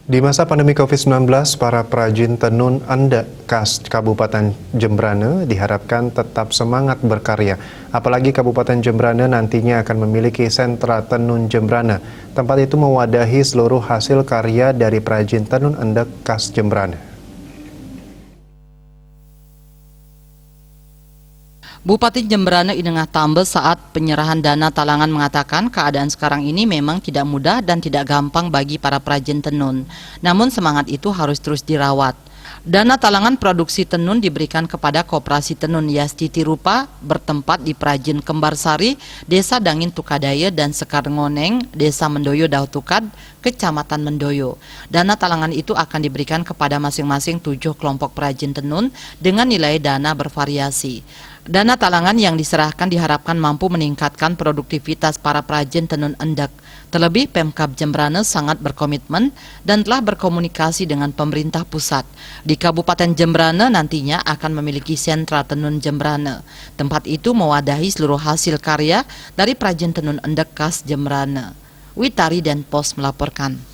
Di masa pandemi COVID-19, para perajin tenun endek khas Kabupaten Jembrana diharapkan tetap semangat berkarya. Apalagi Kabupaten Jembrana nantinya akan memiliki sentra tenun Jembrana. Tempat itu mewadahi seluruh hasil karya dari perajin tenun endek khas Jembrana. Bupati Jembrana Inengah Tambe saat penyerahan dana talangan mengatakan keadaan sekarang ini memang tidak mudah dan tidak gampang bagi para perajin tenun. Namun semangat itu harus terus dirawat. Dana talangan produksi tenun diberikan kepada Koperasi Tenun Yasti Tirupa bertempat di Perajin Kembarsari, Desa Dangin Tukadaya dan Sekar Ngoneng, Desa Mendoyo Dautukad, Kecamatan Mendoyo. Dana talangan itu akan diberikan kepada masing-masing 7 kelompok perajin tenun dengan nilai dana bervariasi. Dana talangan yang diserahkan diharapkan mampu meningkatkan produktivitas para perajin tenun endek. Terlebih Pemkab Jembrana sangat berkomitmen dan telah berkomunikasi dengan pemerintah pusat. Di Kabupaten Jembrana nantinya akan memiliki sentra tenun Jembrana. Tempat itu mewadahi seluruh hasil karya dari perajin tenun endek khas Jembrana. Witari dan Pos melaporkan.